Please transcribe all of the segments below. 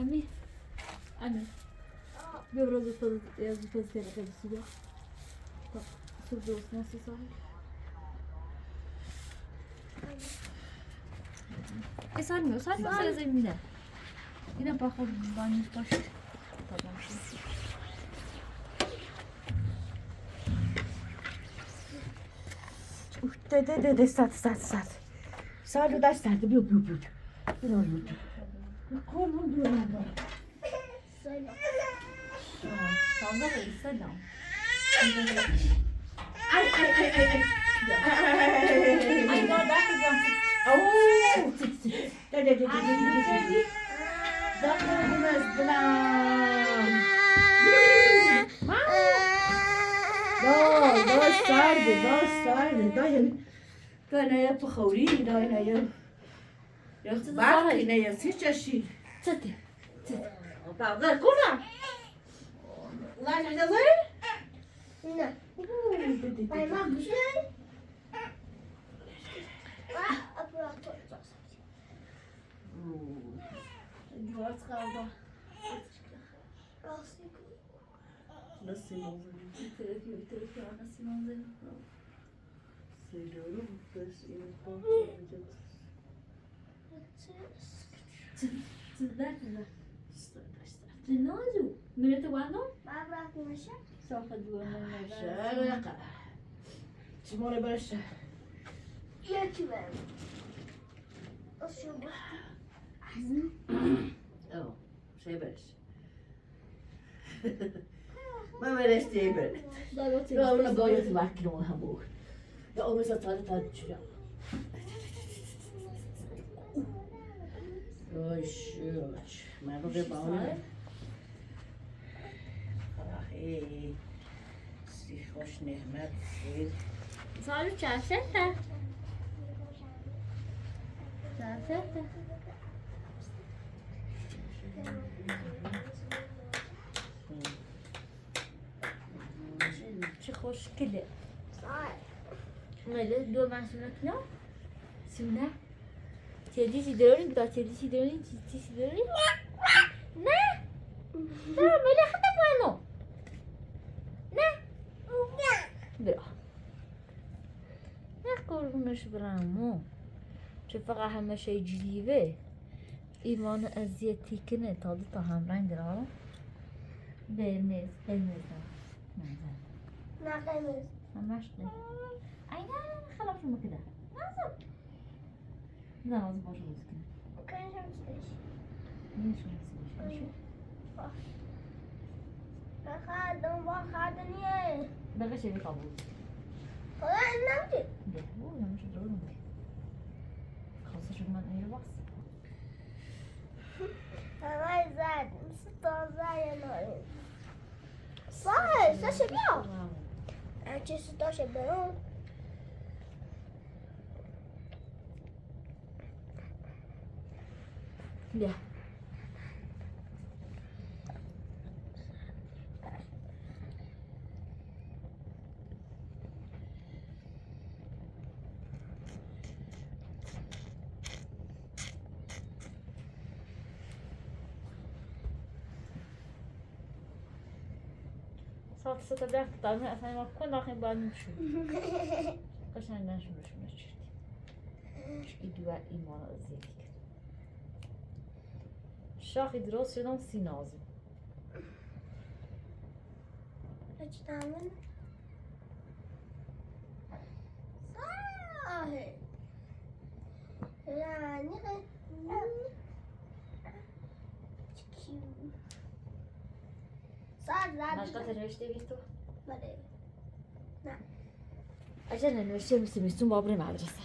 أمي أنا بيبرز الفضل يا زوج تاني كده سيدا طب شوف دوس ناسي صحيح اسألني وصل زي من ده هنا باخد بانيش باش طبعا شو ده استنى ساعد ده استنى بيو كلهم بيو صعبة السلام اي ما داخل اوه دخل بمزبلان دا نه په خوري دا نه یا باقي نه یا سيچشي تتي بعد كنا لا لا زين نه Ay ma güzel. Aparator. جوات kaldı Lastik. nasıl oldu تركي nasıl manzara söylüyorum burası yapacağız تزداد تنازو من توانو ما براك مشى. سوف دوما شارقة تمر برشا ياكي بقى. أشرب. اه شي برش ما برش تي برد لا ولا قاية واكل وهبوك لا أمي سطرت هالشجع روش ما بقي بعوني آخي سي خوش نعمت سيد صاروا شاشتها شاشتها چه خوشگله صار. ماله دو محصولات نه سونه تدیسی دارین دا تدیسی دارین تدیسی دارین نه نه ماله خدا بانو نه برا نه قربونش برامو چه فقط همه شی جلیوه ایمان اذیتی کنه تا هم رنگ داره قرمز ما قميص. همش ده عينا خلاص شو كده لازم لا لازم باش مسكين وكان شمس. ليش مسكين شو خادني. بقى شيء قبول خلاص نمت. ده هو انا مش ضروري ممكن خلاص شو من اي وقت ما زاد. مستوى نوري. صار شبيع. أجي 16 برون. ده صارت ستبدأ تطعمها أصلا ما كنا رايحين بعد نمشي قشنا نمشي مش دواء إيمان أزيتك شاخي دراس شدم سينازو ايش تعمل؟ صاحي يعني صار ما زاد. قدر نشتي بيتو بله. عشان نمشي مسميستون بابري مدرسة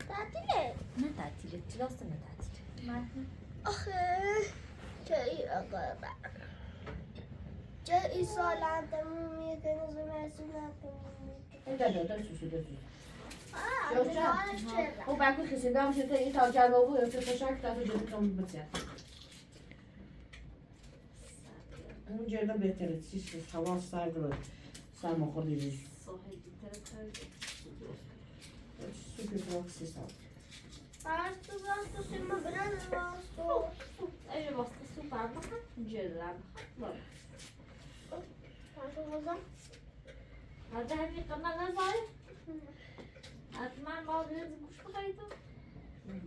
تعطيلي. ما تعطيلي كلاس ما تعطيلي ما أخي جاي أقرأ. جاي سؤال عن تمومية نظم سنة تمومية. ده شو أنا شرع. هو بعد كل خسي قام شو تيجي ترجع بابو يصير تشارك تاخذ جدك كم بتسع اون جدا بهتره چیز حواس سر داره سر مخوردی صحيح ترى سوپر باکسی سر Basta ser uma grande basta. Eje bastı süper bakın. Cürler bakın. Basta vazam. Hadi hem yıkana gazay. Atman bazı kuşlu kaydı.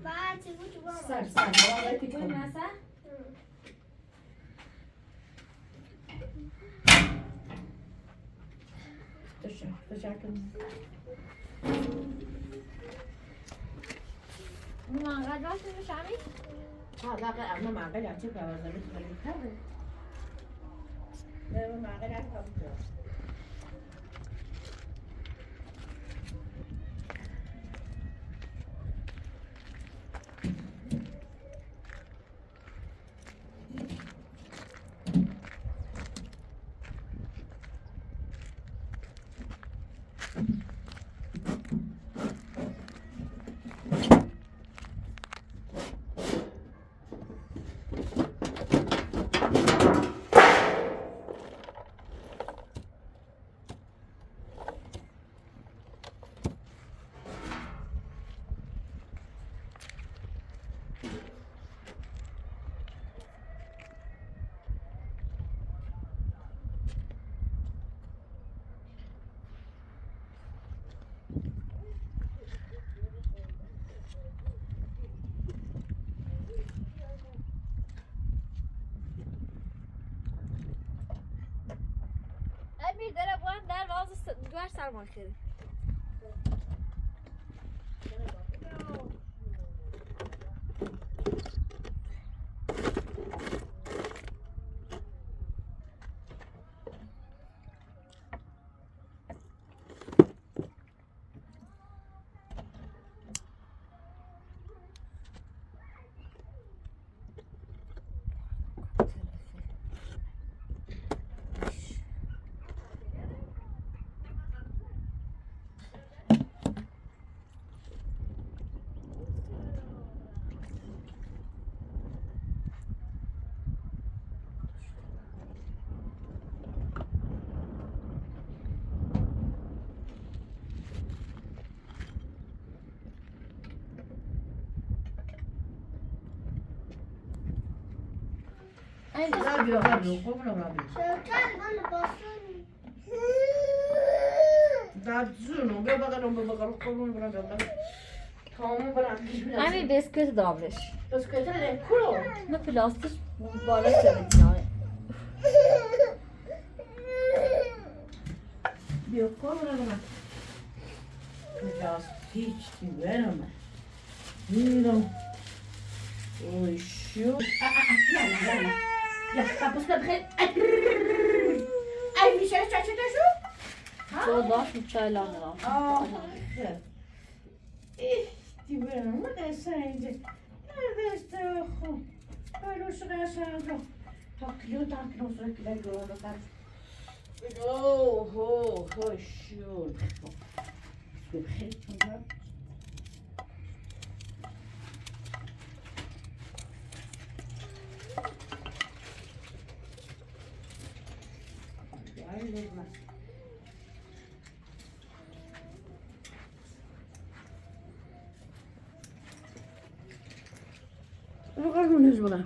Bate, muito bom. Sar, sar, ela vai ficar. Koymasa. Deixa aqui. Mà ra đó chứ sao đi. Ra cái ẩm nó mà cái dàn trước vào rồi mình khác đi. Đây mà cái đá không được. Emir dere bu an der bazı duvar sarmak dedi. Rabio, come non rabio? Cercare quando posso. Da giù, non bevo come un rabio. Come un rabio. Emir bisküvi davranış. Lo scrittore del culo. Ne plastik balık söyledim yani. Dio, come un rabio. Just hiç güvenem. Mira. Oy şu. Ya, kapısı da bırak. Ay, bir şey çaçıda şu. Soda şu çaylarını al. Aa, güzel. Güvenem, ne sence? Nerede o? Böyle şuraya sarıldı. Takıyor sürekli görüyorlar. Oh, şu. Bakın buna.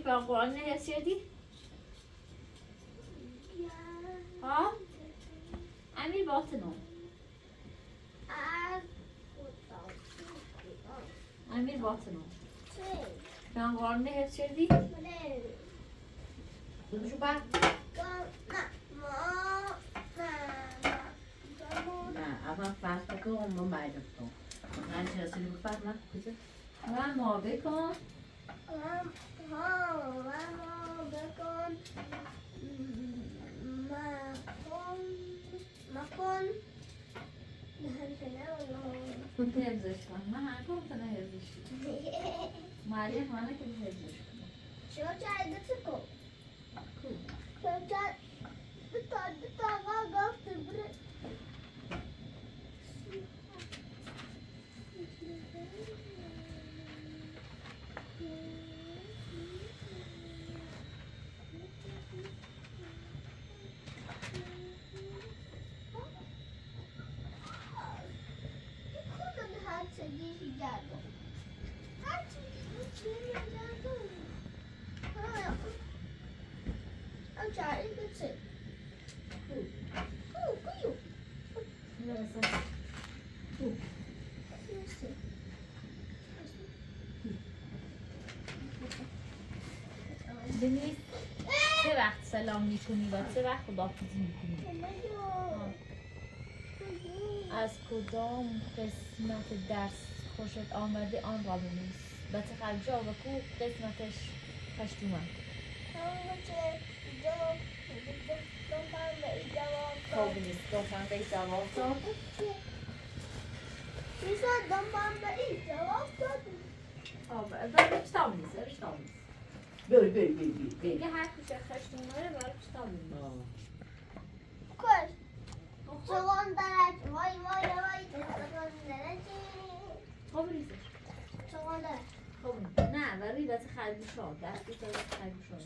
به قرآن نهست شدی؟ ها؟ امیر باطنو امیر باطنو به قرآن نهست شدی؟ خودشو بر نه اما فرض بکن من باید بکن من چه رسیدی بفرد من کجا و ما بکن حفظش کن من هر کم تنه حفظش کن معلم هانه که حفظش کن بنویس چه وقت سلام میکنی و چه وقت خداحافظی میکنی از کدام قسمت درس خوشت آمده آن را بنویس و چقدر جا و کو قسمتش کشت اومد خب بنویس دو پنبه جواب داد کتاب بنویس بری دیگه هر کشه کشت اومده برای کتاب بنویس خب بنویسش خب نه ولی بس خرگوشا دستی تا خرگوشا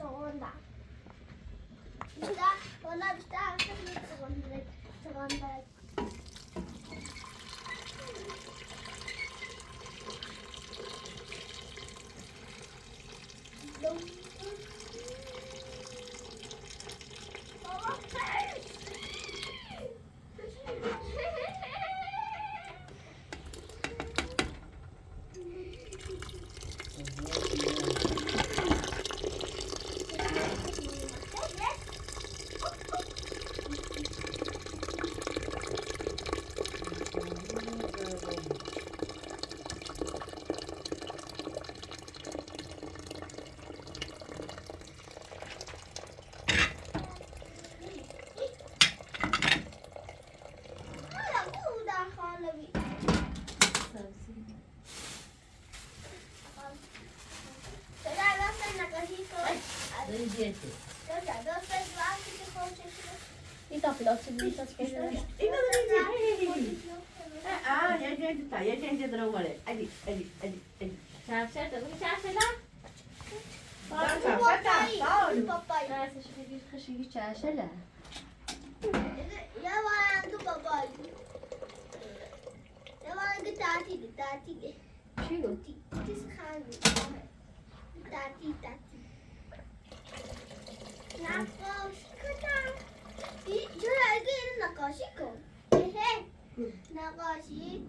نقاشی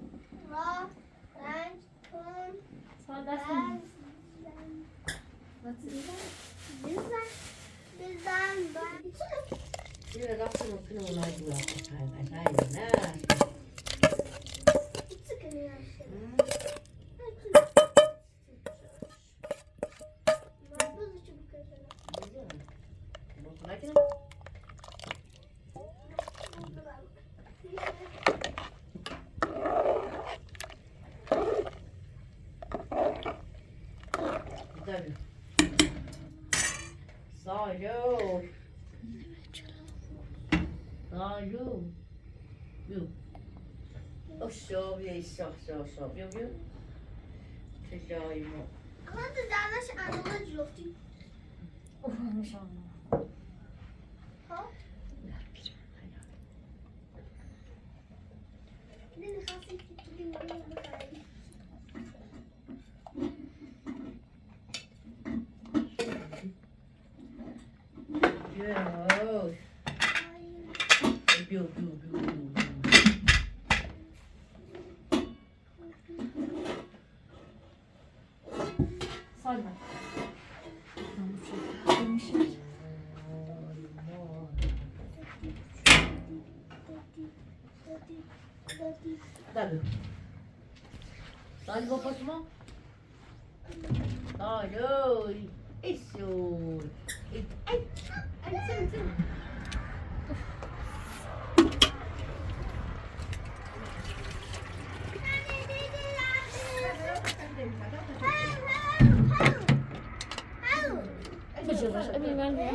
را رنگ کن بزن یه رفت ممکنه اونای دورا کنه نه Salo. Salo. You. Oh, so yeah, so. You. تجایم. اما تو دانش انواع جلوفتی. ها؟ نه خاصی که Yok. Yok. Sayma. Demişler. Tabii. Dale babası mı? Alo. Eso. Ay. Ay sen. Bıcırır. Emin ben de.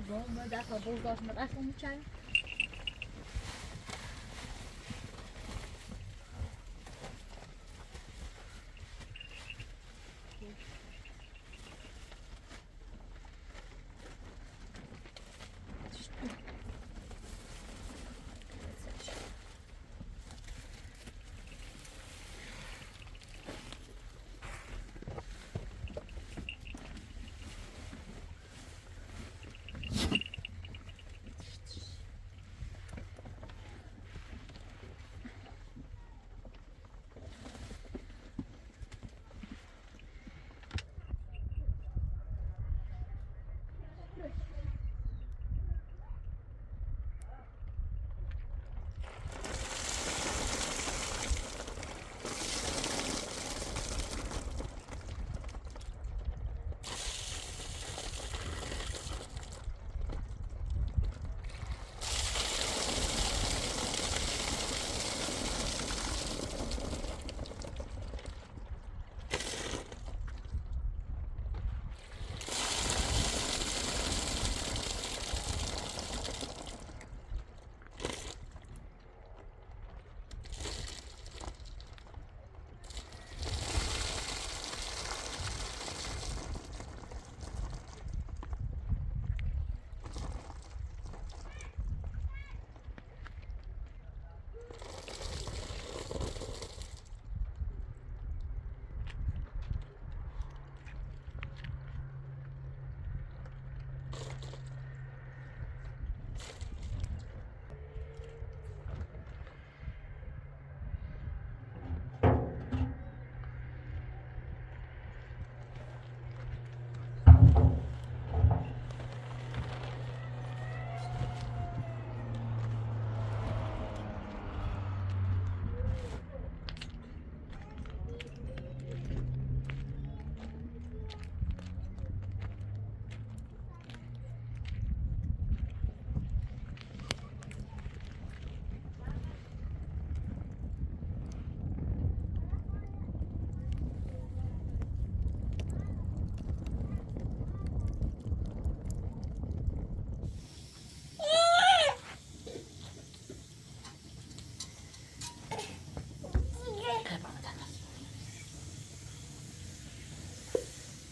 Vamos dar para o bolso da como chai.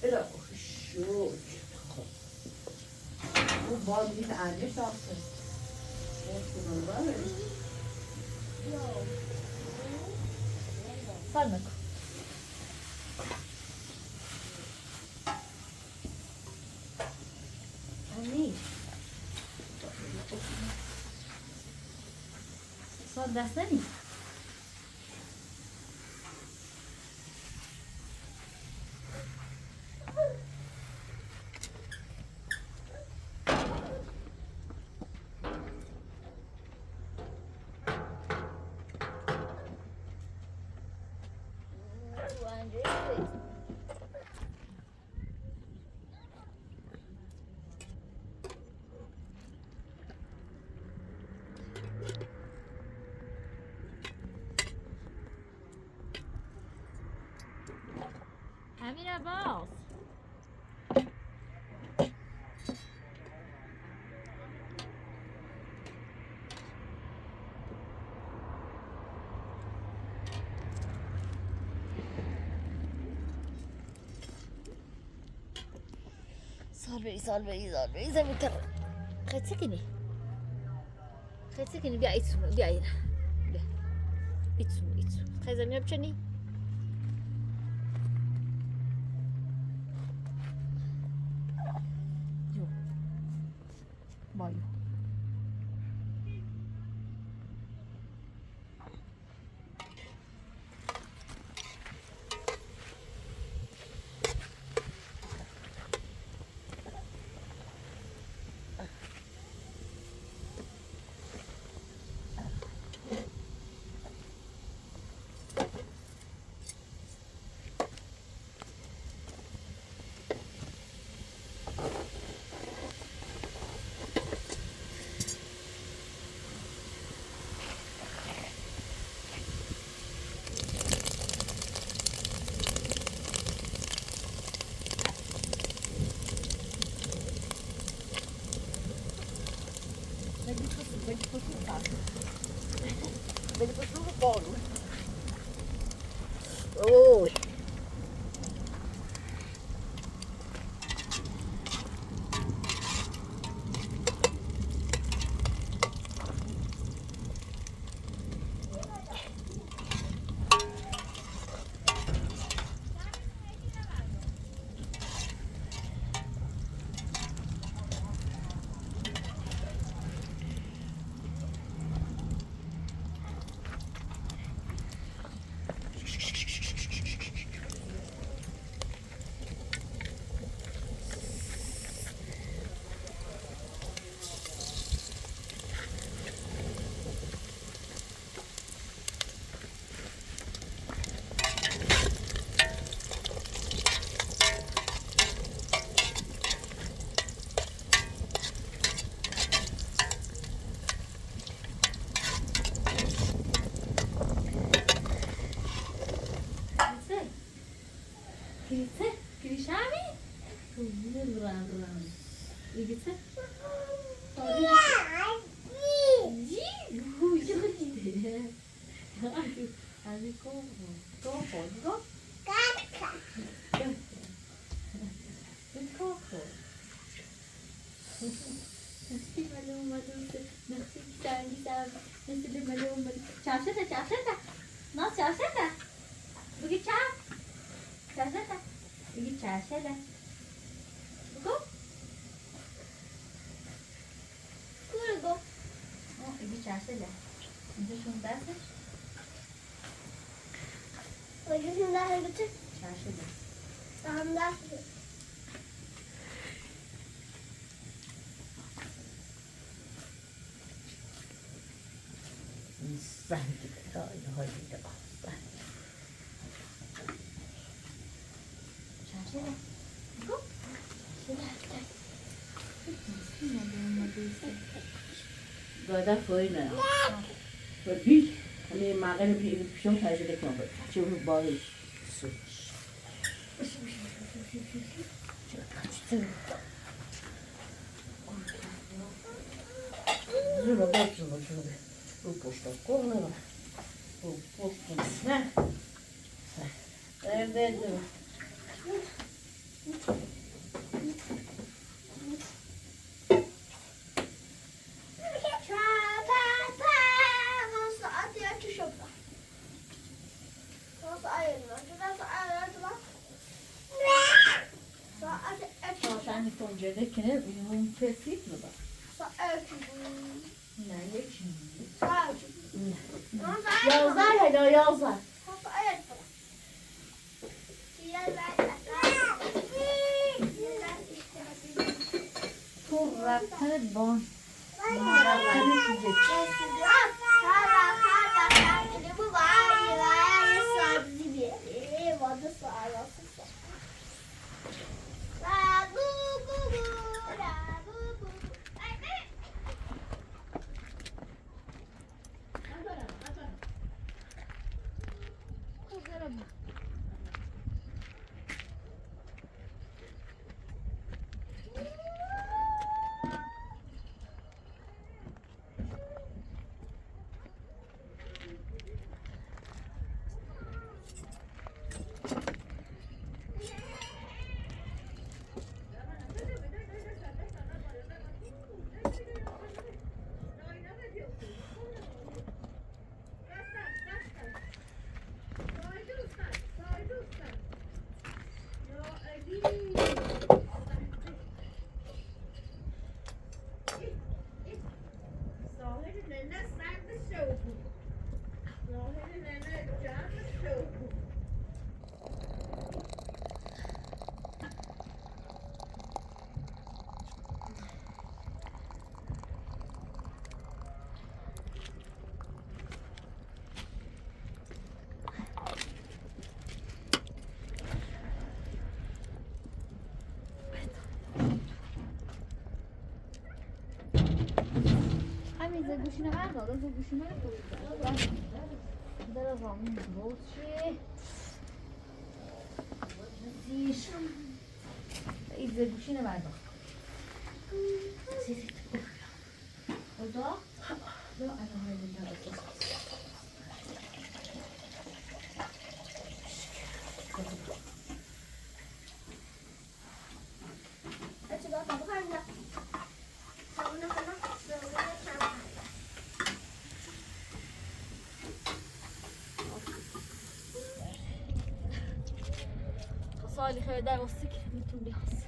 Era şu. Bu bandın anne şahsı. Olsun var mı? Sarmak. نیست سال دست نمی امیر عباس سال بری زمین تر خیلی سکنی بیا ایتسون بیا اینا بیا ایتسون خیلی زمین بچنی جو بایو Vedi questo buono. Oh. Kilişami? İgitse? Hadi go. Merci madame. Merci Merci madame. Çarşıda. Nasıl çarşıda? Bugün çarşıda. Bugün çarşıda. Go. Go. Oh, bugün çarşıda. Şimdi şunu dersin. Bugün daha götür. Çarşıda. Tamam da. Sanki daha hadi de bak. Çarşıda. Go. Çarşıda. Guarda foi né? Foi bicho. Ali magana bir pişon taşı da kmam. Şimdi bağış. Su. Zura bakın şunu. Bu posta koyma. Bu posta ne? Nerede? Hani tenceredekine limon kesip mi bak? Ne için? Yazlar hele yazlar. Çok rahat bon. همین گوشینه من داده تو گوشینه رو کوشید در زمین روشی زیش ایزه گوشینه من داده سیزی تو خدا یا انا های دیگر سالی خیلی در واسه که میتون بیاس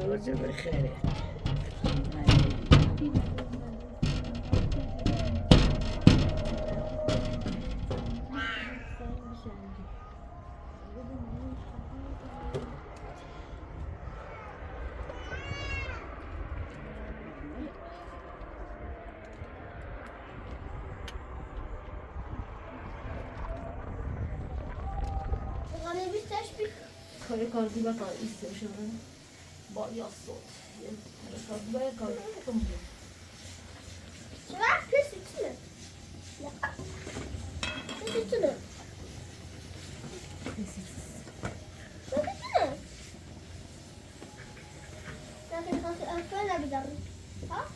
روز بخیره کاری کردی با کار ایستش شدن با یا صوت کاری با کار کنم Şuraya pis içine. Pis içine. Pis içine. Lakin kasih öfkeyle bir daha. Ha?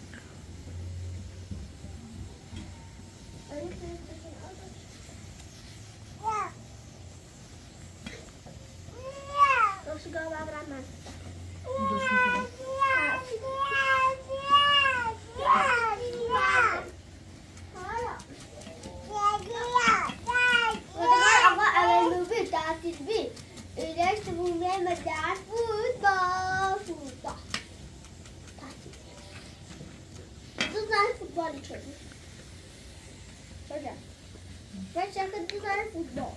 Öyle pis içine alır. Nasıl galiba ben? Ben şarkı güzel futbol.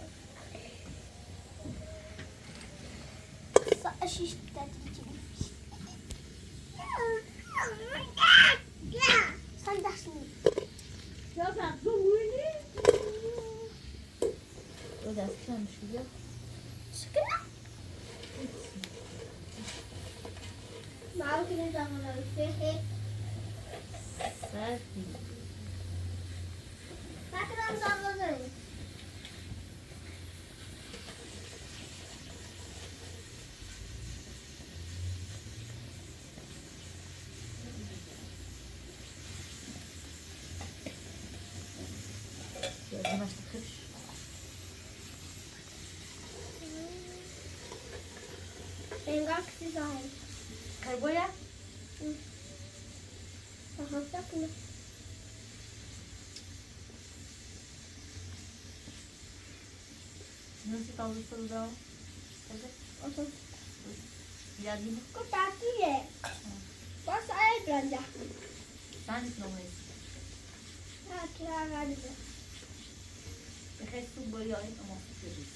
Şişt sen dersin. Ja, dat doe je niet. O da sıkılmış gibi. Sıkıla. Mavi kırmızı zamanlar. Sert. Bakın zamanlar. Gözüm açtı kırış. Rengar kısı zahir. Kayboya. Aha bakın. Nasıl kalırsa da. Evet. Otur. Biraz yine. Kutaki ye. Bas ayak bence. Sen misin olmayız? Ha kira verdi. Bir kez su boyu ayın ama sıkıyoruz.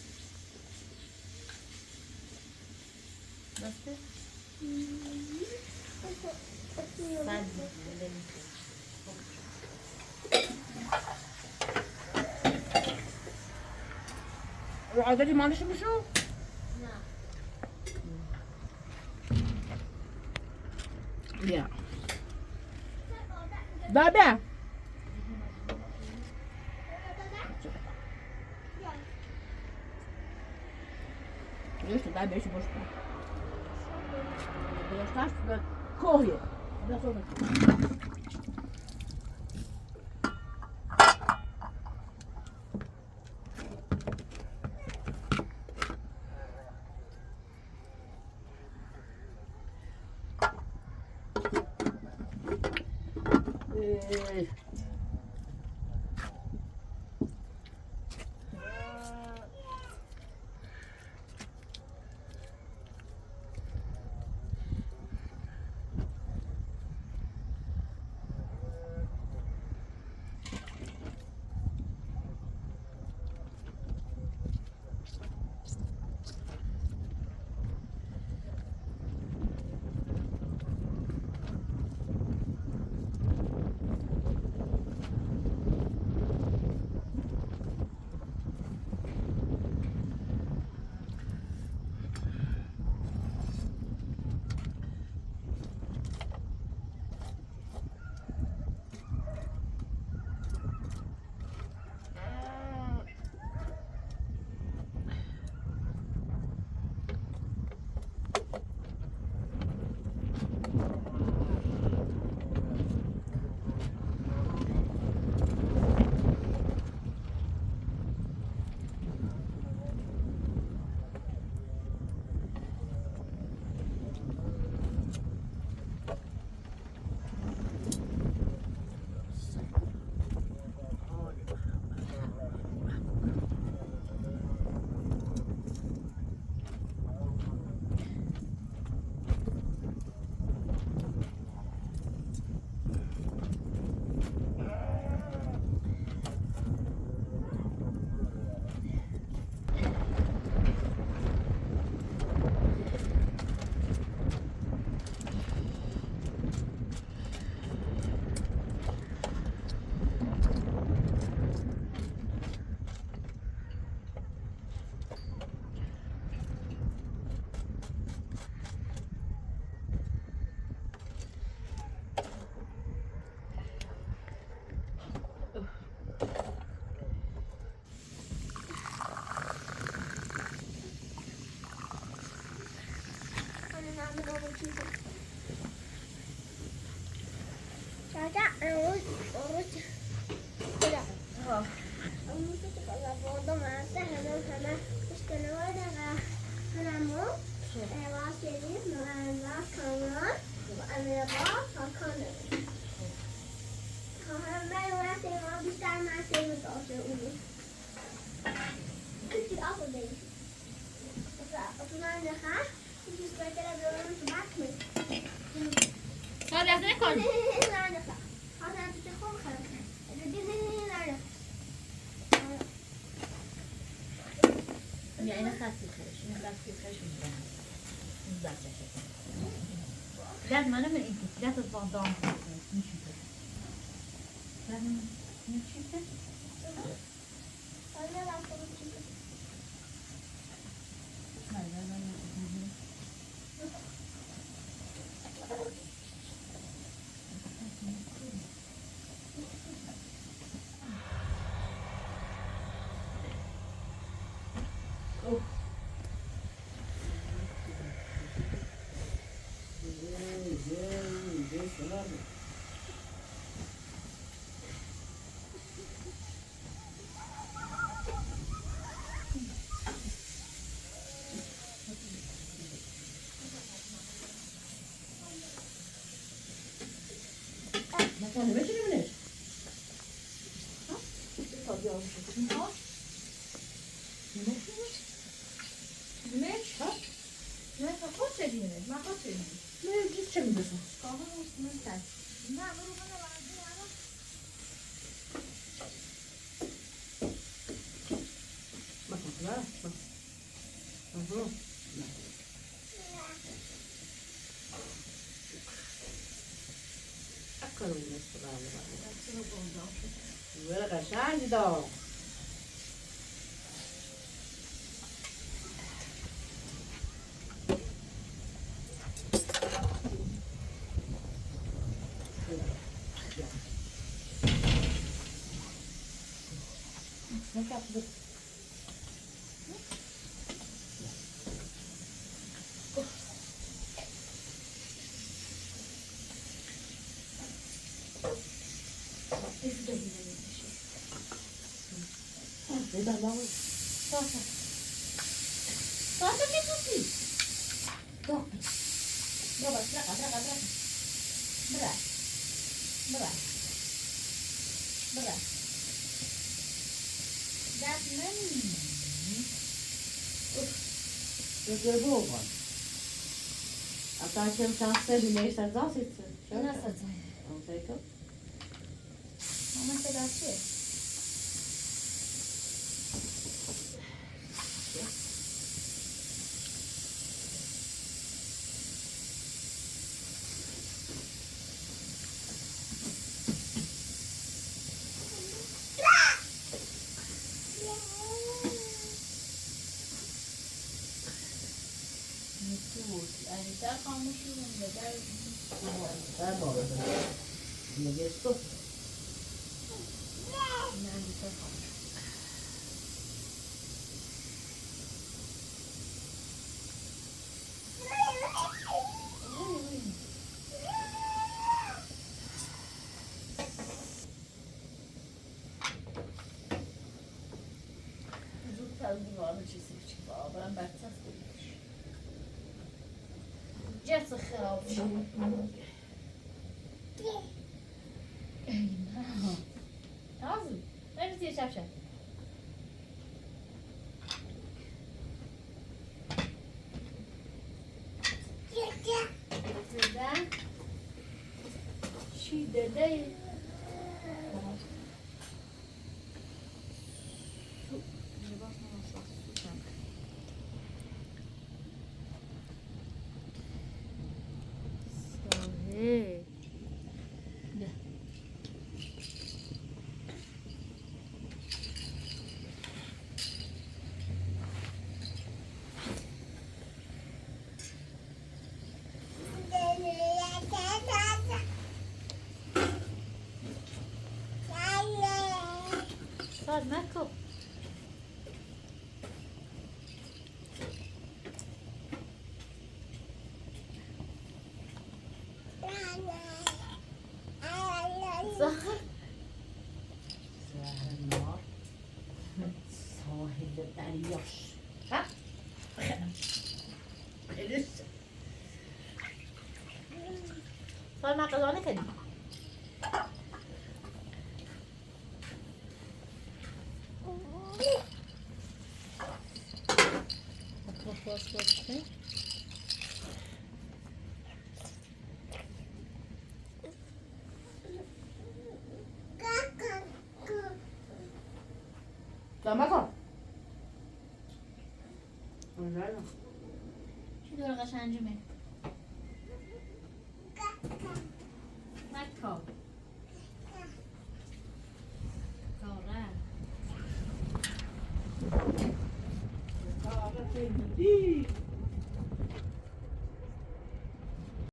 Nasıl? Sen misin? عادي ما عنديش مشو يا بابا ليش تبع ايش بوشطه ليش تعرف كوهيه ده صوتك Caca, urut. Tidak. Kamu tuh kalau foto masa karena işte ne var da kanamı seni mühendisler kanal araba kanal. Kanal ben var bir tane seni dolaşıyor. Küçük akıl değil. Oturan ne ha? Küçük böyle bir bakmıyor. Hadi yazın ne koydun? يعني خاصي خش من خاصي خش من ده لازم أنا من أنت لا تتفضل مش لازم نشوفه أنا لا أقول لا لا لا مثلا ماشي منش ليش؟ ما تاخدش دينك ما تاخدش دينك ما يجيش شم بس خلاص ما تعرف ما أقول أنا بعدين أنا ما تطلع اها أكلوا من الصلاة ولا غشاش ده ده ده صافي صافي في صوتي ده برا برا برا برا برا برا ده من ده بابا أتاكم شانسة بنيش أزاسيت nasıl أنتيكم ama sedası yani sen kalmışsın da ده بابا نجستو yani sen kalmışsın. Ben bertsaz koymuş. Cesi xirab Nazım, ben bizi yaşapşam. Neden? Şiddete Hey. Sad Marco. Zahar. ساحل النار ساحل الدرياش ها لسه صار مع قزانة كده. تمام Buongiorno. چی داره قشنجمه؟ نکا کاره Ciao,